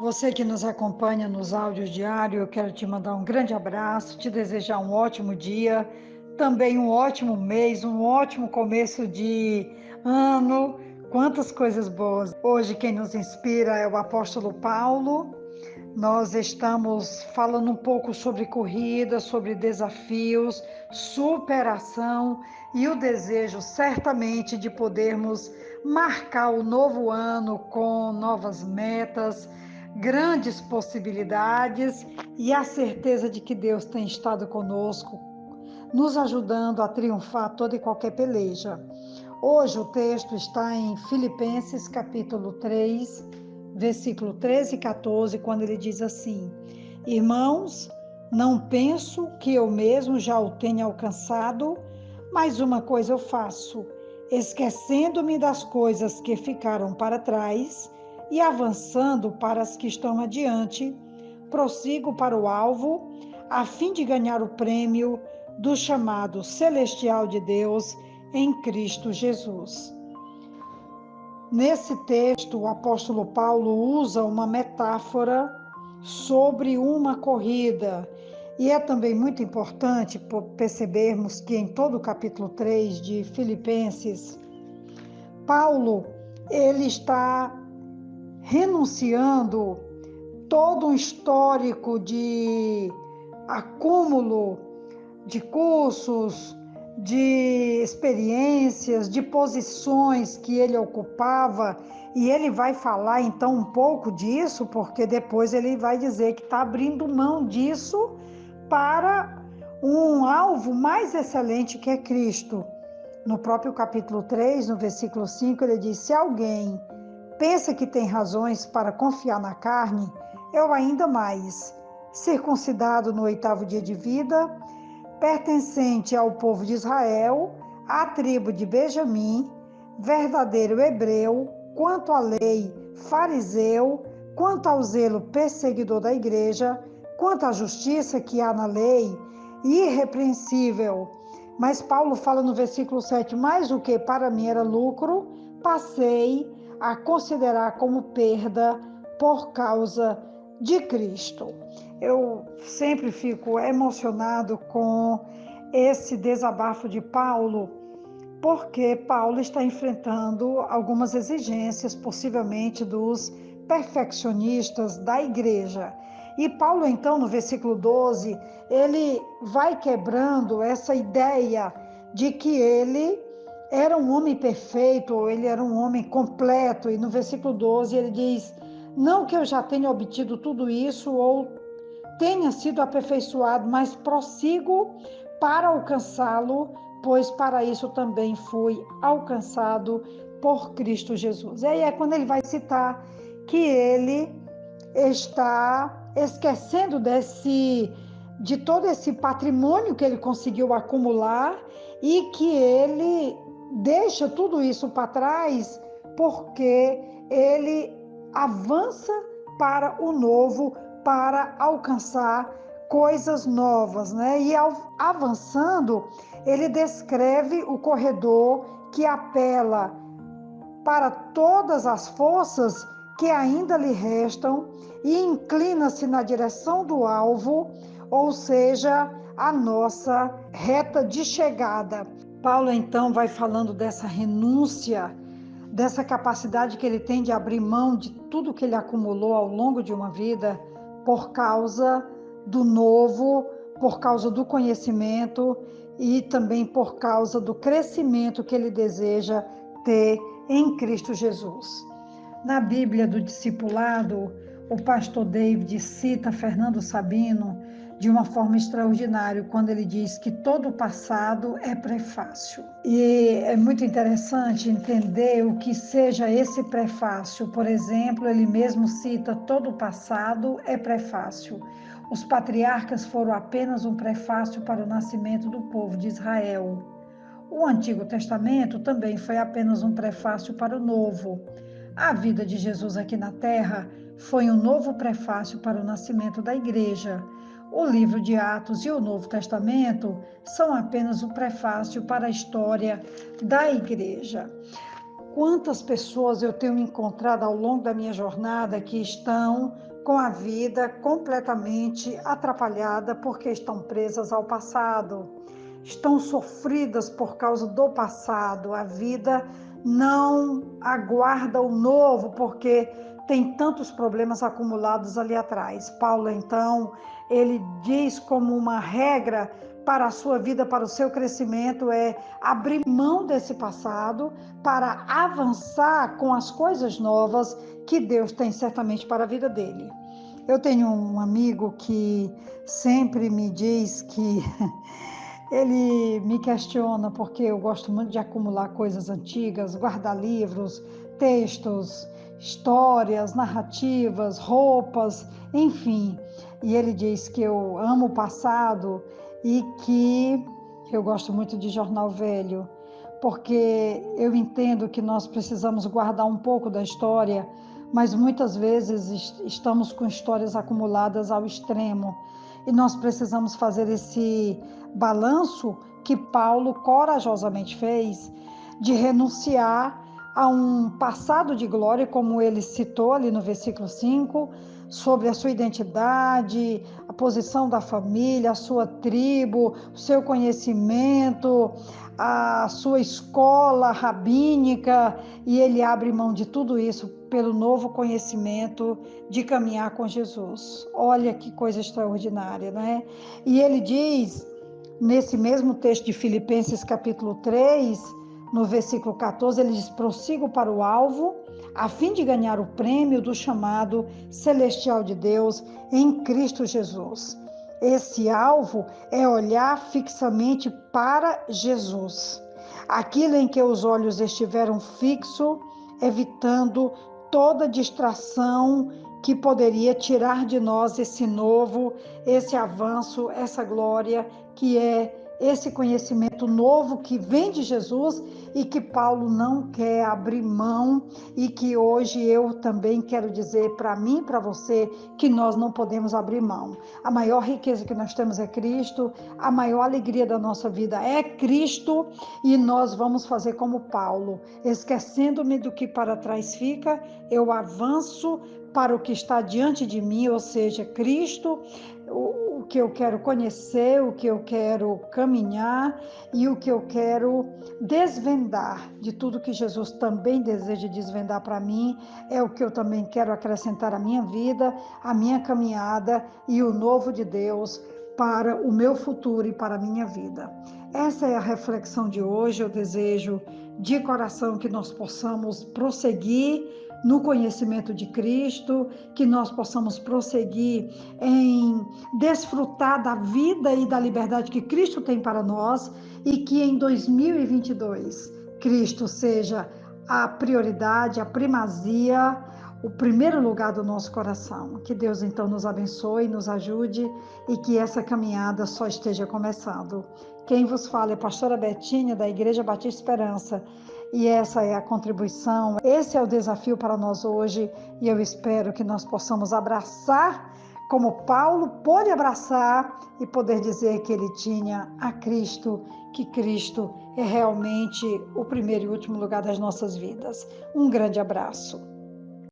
Você que nos acompanha nos áudios diários, eu quero te mandar um grande abraço, te desejar um ótimo dia, também um ótimo mês, um ótimo começo de ano. Quantas coisas boas. Hoje quem nos inspira é o apóstolo Paulo. Nós estamos falando um pouco sobre corrida, sobre desafios, superação e o desejo certamente de podermos marcar o novo ano com novas metas, grandes possibilidades e a certeza de que Deus tem estado conosco, nos ajudando a triunfar toda e qualquer peleja. Hoje o texto está em Filipenses capítulo 3, versículo 13 e 14, quando ele diz assim: Irmãos, não penso que eu mesmo já o tenha alcançado, mas uma coisa eu faço, esquecendo-me das coisas que ficaram para trás e avançando para as que estão adiante, prossigo para o alvo, a fim de ganhar o prêmio do chamado celestial de Deus em Cristo Jesus. Nesse texto, o apóstolo Paulo usa uma metáfora sobre uma corrida. E é também muito importante percebermos que em todo o capítulo 3 de Filipenses, Paulo, ele está renunciando todo um histórico de acúmulo de cursos, de experiências, de posições que ele ocupava, e ele vai falar então um pouco disso, porque depois ele vai dizer que está abrindo mão disso para um alvo mais excelente que é Cristo. No próprio capítulo 3, no versículo 5, ele diz: se alguém pensa que tem razões para confiar na carne, eu ainda mais, circuncidado no 8º dia de vida, pertencente ao povo de Israel, à tribo de Benjamim, verdadeiro hebreu, quanto à lei, fariseu, quanto ao zelo perseguidor da igreja, quanto à justiça que há na lei, irrepreensível. Mas Paulo fala no versículo 7, mais o que para mim era lucro, passei a considerar como perda por causa de Cristo. Eu sempre fico emocionado com esse desabafo de Paulo, porque Paulo está enfrentando algumas exigências, possivelmente dos perfeccionistas da igreja. E Paulo, então, no versículo 12, ele vai quebrando essa ideia de que ele era um homem perfeito, ou ele era um homem completo. E no versículo 12 ele diz: não que eu já tenha obtido tudo isso ou tenha sido aperfeiçoado, mas prossigo para alcançá-lo, pois para isso também fui alcançado por Cristo Jesus. E aí é quando ele vai citar que ele está esquecendo de todo esse patrimônio que ele conseguiu acumular e que ele deixa tudo isso para trás porque ele avança para o novo, para alcançar coisas novas, né? E avançando, ele descreve o corredor que apela para todas as forças que ainda lhe restam e inclina-se na direção do alvo, ou seja, a nossa reta de chegada. Paulo então vai falando dessa renúncia, dessa capacidade que ele tem de abrir mão de tudo que ele acumulou ao longo de uma vida por causa do novo, por causa do conhecimento e também por causa do crescimento que ele deseja ter em Cristo Jesus. Na Bíblia do Discipulado, o pastor David cita Fernando Sabino de uma forma extraordinária, quando ele diz que todo o passado é prefácio. E é muito interessante entender o que seja esse prefácio. Por exemplo, ele mesmo cita: todo o passado é prefácio. Os patriarcas foram apenas um prefácio para o nascimento do povo de Israel. O Antigo Testamento também foi apenas um prefácio para o Novo. A vida de Jesus aqui na Terra foi um novo prefácio para o nascimento da Igreja. O livro de Atos e o Novo Testamento são apenas um prefácio para a história da Igreja. Quantas pessoas eu tenho encontrado ao longo da minha jornada que estão com a vida completamente atrapalhada porque estão presas ao passado, estão sofridas por causa do passado. A vida não aguarda o novo porque tem tantos problemas acumulados ali atrás. Paulo, então, ele diz como uma regra para a sua vida, para o seu crescimento, é abrir mão desse passado para avançar com as coisas novas que Deus tem certamente para a vida dele. Eu tenho um amigo que sempre me diz que ele me questiona porque eu gosto muito de acumular coisas antigas, guardar livros, textos, histórias, narrativas, roupas, enfim. E ele diz que eu amo o passado e que eu gosto muito de jornal velho, porque eu entendo que nós precisamos guardar um pouco da história, mas muitas vezes estamos com histórias acumuladas ao extremo e nós precisamos fazer esse balanço que Paulo corajosamente fez, de renunciar a um passado de glória, como ele citou ali no versículo 5, sobre a sua identidade, a posição da família, a sua tribo, o seu conhecimento, a sua escola rabínica, e ele abre mão de tudo isso pelo novo conhecimento de caminhar com Jesus. Olha que coisa extraordinária, né? E ele diz, nesse mesmo texto de Filipenses capítulo 3, no versículo 14, ele diz: prossigo para o alvo, a fim de ganhar o prêmio do chamado celestial de Deus em Cristo Jesus. Esse alvo é olhar fixamente para Jesus, aquilo em que os olhos estiveram fixos, evitando toda distração que poderia tirar de nós esse novo, esse avanço, essa glória, que é esse conhecimento novo que vem de Jesus e que Paulo não quer abrir mão, e que hoje eu também quero dizer para mim e para você que nós não podemos abrir mão. A maior riqueza que nós temos é Cristo, a maior alegria da nossa vida é Cristo, e nós vamos fazer como Paulo, esquecendo-me do que para trás fica, eu avanço para o que está diante de mim, ou seja, Cristo, o que eu quero conhecer, o que eu quero caminhar e o que eu quero desvendar de tudo que Jesus também deseja desvendar para mim, é o que eu também quero acrescentar à minha vida, à minha caminhada e o novo de Deus para o meu futuro e para a minha vida. Essa é a reflexão de hoje. Eu desejo de coração que nós possamos prosseguir no conhecimento de Cristo, que nós possamos prosseguir em desfrutar da vida e da liberdade que Cristo tem para nós, e que em 2022 Cristo seja a prioridade, a primazia, o primeiro lugar do nosso coração. Que Deus então nos abençoe, nos ajude e que essa caminhada só esteja começando. Quem vos fala é a pastora Betinha, da Igreja Batista Esperança, e essa é a contribuição, esse é o desafio para nós hoje, e eu espero que nós possamos abraçar como Paulo pôde abraçar e poder dizer que ele tinha a Cristo, que Cristo é realmente o primeiro e último lugar das nossas vidas. Um grande abraço.